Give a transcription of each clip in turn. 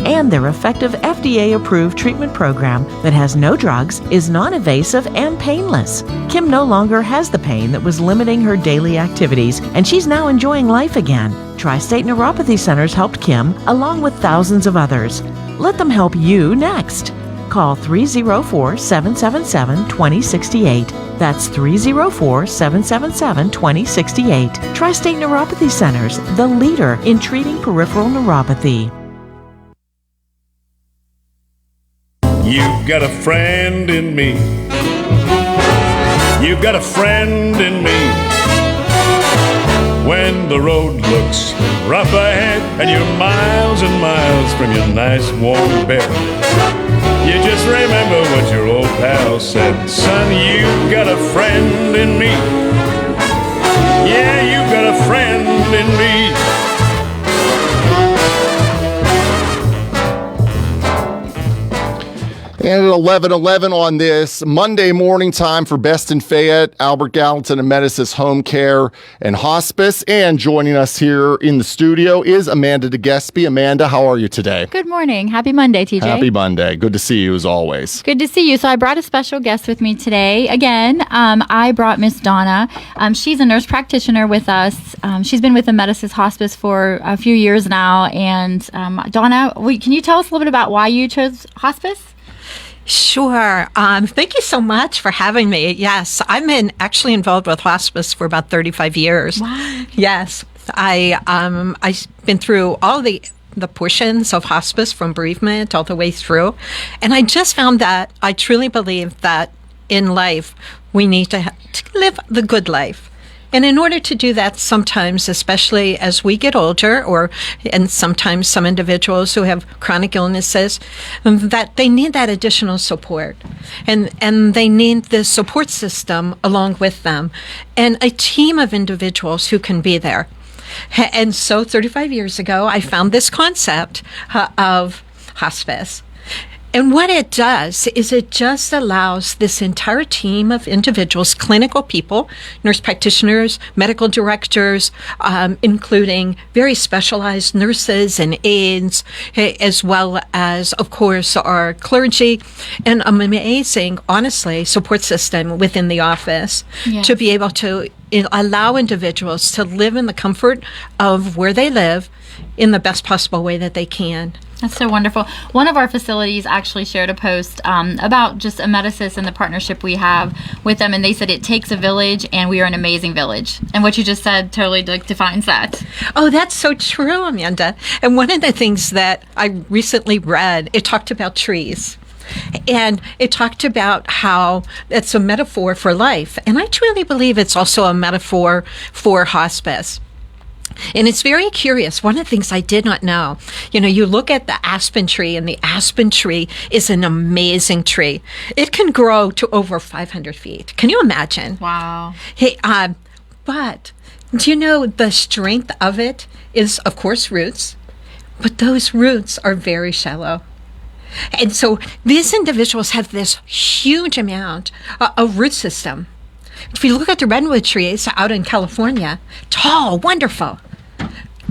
And their effective FDA-approved treatment program that has no drugs, is non-invasive, and painless. Kim no longer has the pain that was limiting her daily activities, and she's now enjoying life again. Tri-State Neuropathy Centers helped Kim, along with thousands of others. Let them help you next. Call 304-777-2068. That's 304-777-2068. Tri-State Neuropathy Centers, the leader in treating peripheral neuropathy. You've got a friend in me. You've got a friend in me. When the road looks rough ahead and you're miles and miles from your nice warm bed, you just remember what your old pal said. Son, you've got a friend in me. Yeah, you've got a friend in me. And at 11:11 on this Monday morning, time for Best in Fayette, Albert Gallatin Amedisys Home Care and Hospice. And joining us here in the studio is Amanda DeGespy. Amanda, how are you today? Good morning. Happy Monday, TJ. Happy Monday. Good to see you as always. Good to see you. So I brought a special guest with me today. Again, I brought Miss Donna. She's a nurse practitioner with us. She's been with Amedisys Hospice for a few years now. And Donna, can you tell us a little bit about why you chose hospice? Sure. Thank you so much for having me. Yes, I've been actually involved with hospice for about 35 years. Wow. Yes, I've been through all the portions of hospice from bereavement all the way through. And I just found that I truly believe that in life, we need to live the good life. And in order to do that, sometimes, especially as we get older, and sometimes some individuals who have chronic illnesses, that they need that additional support. And they need the support system along with them, and a team of individuals who can be there. And so 35 years ago, I found this concept of hospice. And what it does is it just allows this entire team of individuals, clinical people, nurse practitioners, medical directors, including very specialized nurses and aides, as well as, of course, our clergy, and an amazing, honestly, support system within the office to be able to allow individuals to live in the comfort of where they live in the best possible way that they can. That's so wonderful. One of our facilities actually shared a post about just Amedisys and the partnership we have with them, and they said it takes a village, and we are an amazing village. And what you just said totally defines that. Oh, that's so true, Amanda. And one of the things that I recently read, it talked about trees. And it talked about how it's a metaphor for life. And I truly believe it's also a metaphor for hospice. And it's very curious. One of the things I did not know, you look at the aspen tree, and the aspen tree is an amazing tree. It can grow to over 500 feet. Can you imagine? Wow. Hey, but do you know the strength of it is, of course, roots, but those roots are very shallow. And so these individuals have this huge amount of root system. If you look at the redwood trees out in California, tall, wonderful,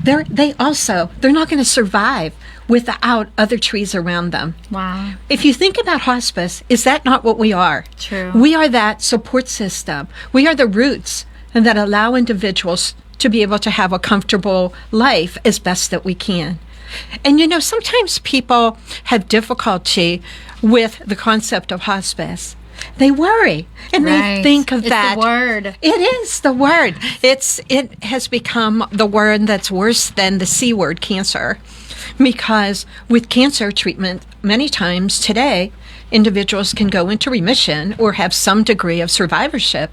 they're not going to survive without other trees around them. Wow. If you think about hospice, is that not what we are? True. We are that support system. We are the roots that allow individuals to be able to have a comfortable life as best that we can. And sometimes people have difficulty with the concept of hospice. They worry, and they think of that. It's the word. It is the word. It has become the word that's worse than the C word, cancer. Because with cancer treatment, many times today, individuals can go into remission or have some degree of survivorship.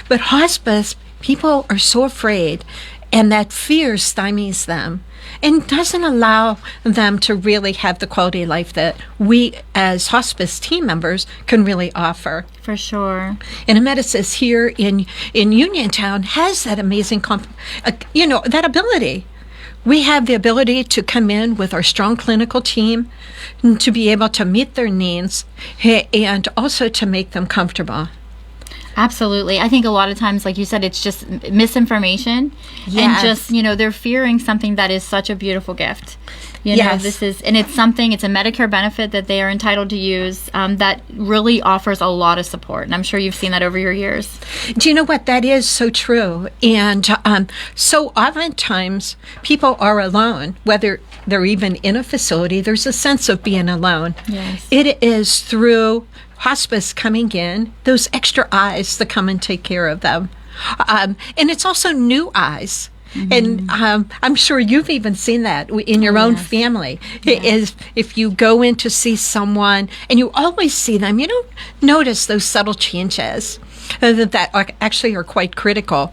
But hospice, people are so afraid, and that fear stymies them and doesn't allow them to really have the quality of life that we as hospice team members can really offer. For sure. And Amedisys here in Uniontown has that amazing, that ability. We have the ability to come in with our strong clinical team to be able to meet their needs and also to make them comfortable. Absolutely. I think a lot of times, like you said, it's just misinformation. Yes. And just, they're fearing something that is such a beautiful gift. Yes. And it's a Medicare benefit that they are entitled to use that really offers a lot of support. And I'm sure you've seen that over your years. Do you know what? That is so true. And so oftentimes people are alone, whether they're even in a facility, there's a sense of being alone. Yes. It is through hospice coming in, those extra eyes that come and take care of them. And it's also new eyes. And I'm sure you've even seen that in your own family. Is if you go in to see someone and you always see them, you don't notice those subtle changes that actually are quite critical.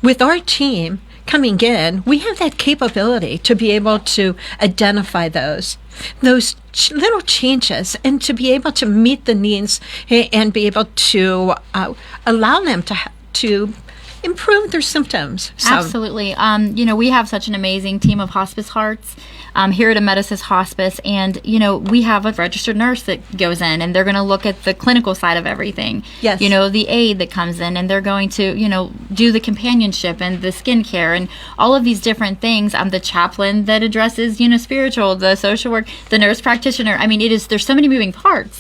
With our team coming in, we have that capability to be able to identify those little changes and to be able to meet the needs and be able to allow them to improve their symptoms. So, absolutely. We have such an amazing team of hospice hearts here at Amedisys Hospice, and we have a registered nurse that goes in, and they're going to look at the clinical side of everything. Yes. The aide that comes in, and they're going to do the companionship and the skincare and all of these different things. The chaplain that addresses spiritual, the social work, the nurse practitioner. I mean, there's so many moving parts.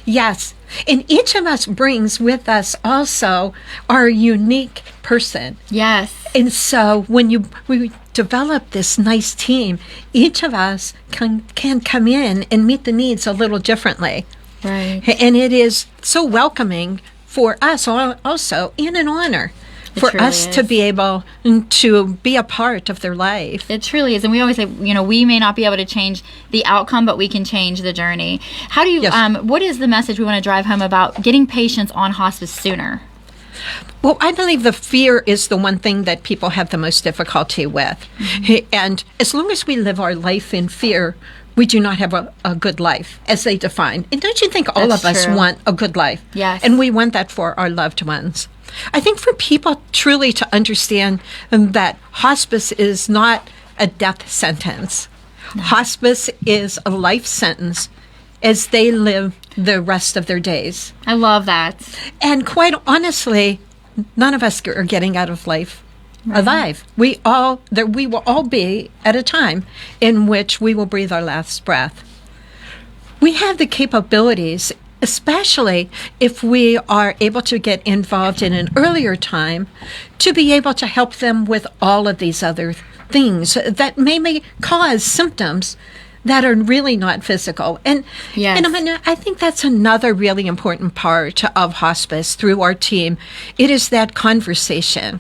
Yes. And each of us brings with us also our unique person. Yes. And so when we develop this nice team, each of us can come in and meet the needs a little differently. Right. And it is so welcoming for us also, and an honor for truly us is. to be able to be a part of their life. It truly is. And we always say, we may not be able to change the outcome, but we can change the journey. How do you, Yes. what is the message we want to drive home about getting patients on hospice sooner? Well, I believe the fear is the one thing that people have the most difficulty with. And as long as we live our life in fear, we do not have a good life, as they define. And don't you think all That's of us true. want a good life? Yes. And we want that for our loved ones. I think for people truly to understand that hospice is not a death sentence. Hospice is a life sentence as they live the rest of their days. I love that. And quite honestly, none of us are getting out of life alive. We will all be at a time in which we will breathe our last breath. We have the capabilities, especially if we are able to get involved in an earlier time, to be able to help them with all of these other things that may cause symptoms that are really not physical. And, Yes. and I think that's another really important part of hospice through our team. It is that conversation.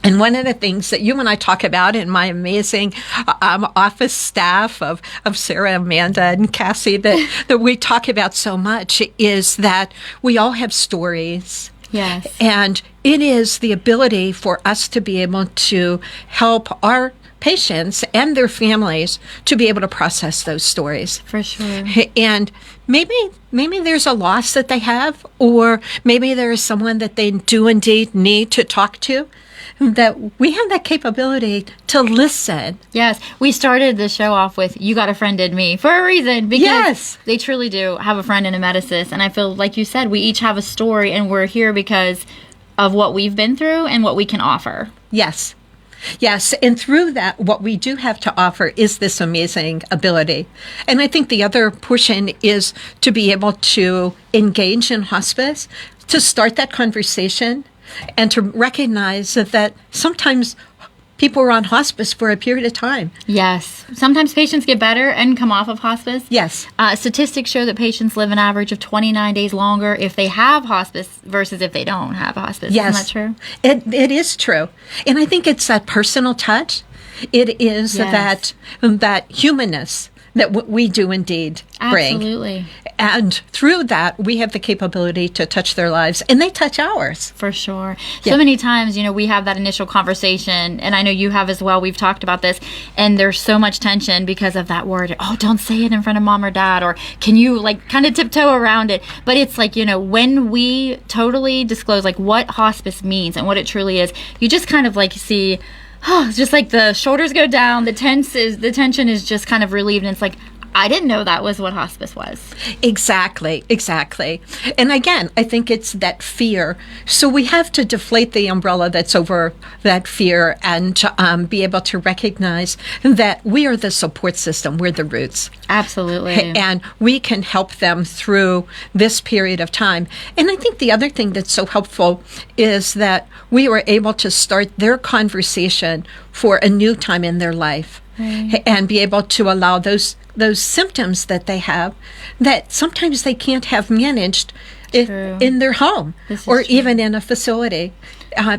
And one of the things that you and I talk about in my amazing office staff of Sarah, Amanda, and Cassie that we talk about so much is that we all have stories. Yes. And it is the ability for us to be able to help our patients and their families to be able to process those stories. For sure. And maybe there's a loss that they have, or maybe there is someone that they do indeed need to talk to, that we have that capability to listen. Yes. We started the show off with "You Got a Friend in Me" for a reason, because Yes. they truly do have a friend in Amedisys. And I feel like you said, we each have a story, and we're here because of what we've been through and what we can offer. Yes. Yes, and through that, what we do have to offer is this amazing ability. And I think the other portion is to be able to engage in hospice, to start that conversation, and to recognize that sometimes people are on hospice for a period of time. Yes. Sometimes patients get better and come off of hospice. Yes. Statistics show that patients live an average of 29 days longer if they have hospice versus if they don't have hospice. Yes. Isn't that true? It is true. And I think it's that personal touch. It is Yes. that humanness that we do indeed bring. Absolutely. And through that, we have the capability to touch their lives, and they touch ours. For sure. Yeah. So many times, we have that initial conversation, and I know you have as well. We've talked about this, and there's so much tension because of that word. Oh, don't say it in front of mom or dad, or can you kind of tiptoe around it? But it's like, when we totally disclose what hospice means and what it truly is, you just kind of see, it's just like the shoulders go down, the tension is just kind of relieved, and it's like, I didn't know that was what hospice was. Exactly. And again, I think it's that fear. So we have to deflate the umbrella that's over that fear and be able to recognize that we are the support system. We're the roots. Absolutely. And we can help them through this period of time. And I think the other thing that's so helpful is that we were able to start their conversation for a new time in their life. Right. And be able to allow those symptoms that they have that sometimes they can't have managed in their home or even in a facility.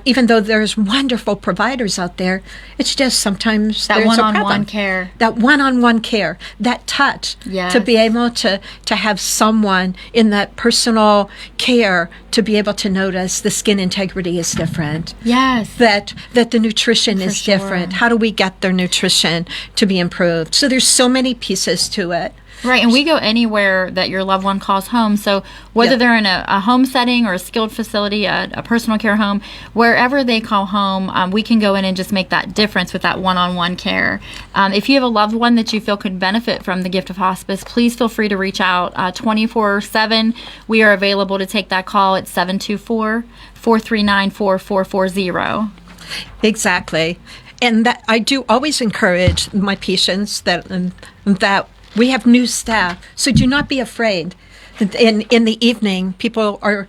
Even though there's wonderful providers out there, it's just sometimes that there's one-on-one a problem. care. That one-on-one care, that touch, to be able to have someone in that personal care to be able to notice the skin integrity is different. Yes. That the nutrition is different. How do we get their nutrition to be improved? So there's so many pieces to it. Right, and we go anywhere that your loved one calls home. So whether they're in a home setting or a skilled facility, a personal care home, wherever they call home, we can go in and just make that difference with that one-on-one care. If you have a loved one that you feel could benefit from the gift of hospice, please feel free to reach out 24/7. We are available to take that call at 724-439-4440. Exactly. And that I do always encourage my patients that we have new staff, so do not be afraid. In the evening, people are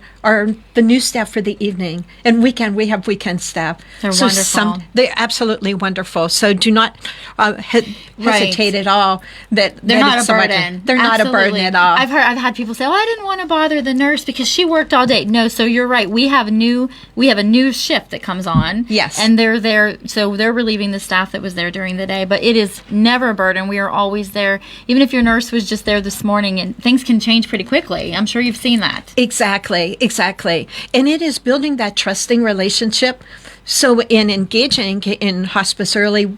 the new staff for the evening. And weekend, we have weekend staff. They're wonderful. They're absolutely wonderful. So do not hesitate at all. They're not a burden. They're not a burden at all. I've had people say, "Oh, I didn't want to bother the nurse because she worked all day." No, so you're right. We have a new shift that comes on. Yes, and they're there, so they're relieving the staff that was there during the day. But it is never a burden. We are always there, even if your nurse was just there this morning. And things can change pretty quickly. I'm sure you've seen that. Exactly. And it is building that trusting relationship. So in engaging in hospice early,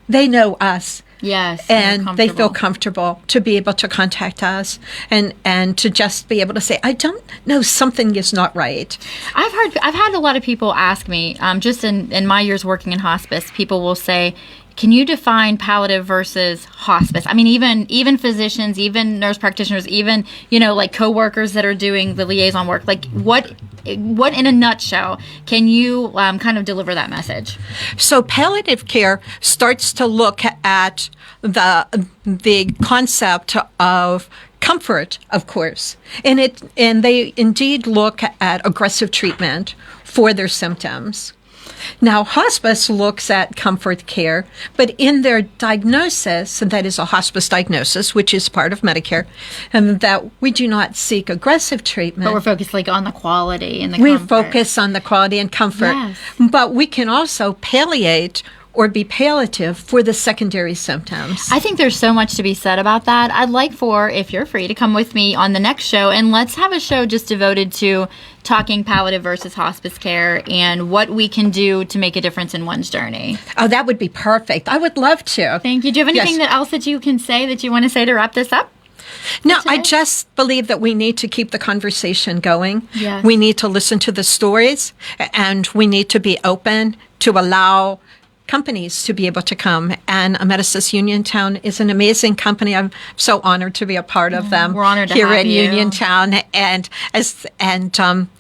they know us. Yes. And they feel comfortable to be able to contact us and to just be able to say, I don't know, something is not right. I've had a lot of people ask me, just in my years working in hospice, people will say, can you define palliative versus hospice? I mean, even physicians, even nurse practitioners, even, like coworkers that are doing the liaison work, like what in a nutshell can you kind of deliver that message? So palliative care starts to look at the concept of comfort, of course, and they indeed look at aggressive treatment for their symptoms. Now, hospice looks at comfort care, but in their diagnosis, and that is a hospice diagnosis, which is part of Medicare, and that we do not seek aggressive treatment. But we're focused on the quality and the comfort. We focus on the quality and comfort. Yes. But we can also palliate or be palliative for the secondary symptoms. I think there's so much to be said about that. I'd like if you're free, to come with me on the next show, and let's have a show just devoted to talking palliative versus hospice care and what we can do to make a difference in one's journey. Oh, that would be perfect. I would love to. Thank you. Do you have anything else that you can say that you want to say to wrap this up? No, I just believe that we need to keep the conversation going. Yes. We need to listen to the stories, and we need to be open to allow companies to be able to come. And Amedisys Uniontown is an amazing company. I'm so honored to be a part of them. We're honored to here have in you. Uniontown,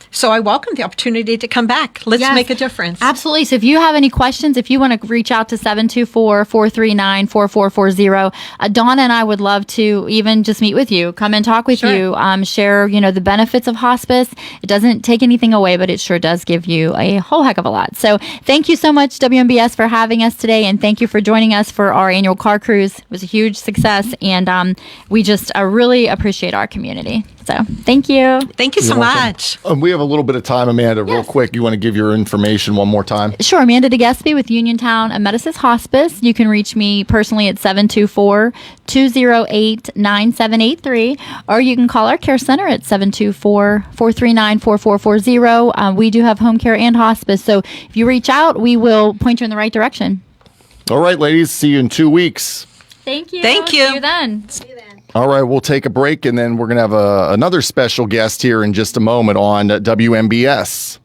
so I welcome the opportunity to come back. Let's make a difference. Absolutely. So if you have any questions, if you want to reach out to 724-439-4440, Donna and I would love to even just meet with you, come and talk with you, share, the benefits of hospice. It doesn't take anything away, but it sure does give you a whole heck of a lot. So thank you so much, WMBS, for having us today, and thank you for joining us for our annual car cruise. It was a huge success, and we just really appreciate our community. So thank you. Thank you so much. We have a little bit of time, Amanda, real quick. You want to give your information one more time? Sure. Amanda DeGespy with Uniontown Amedisys Hospice. You can reach me personally at 724-208-9783, or you can call our care center at 724-439-4440. We do have home care and hospice. So if you reach out, we will point you in the right direction. All right, ladies. See you in 2 weeks. Thank you. Thank you. See you then. All right, we'll take a break, and then we're going to have another special guest here in just a moment on WMBS.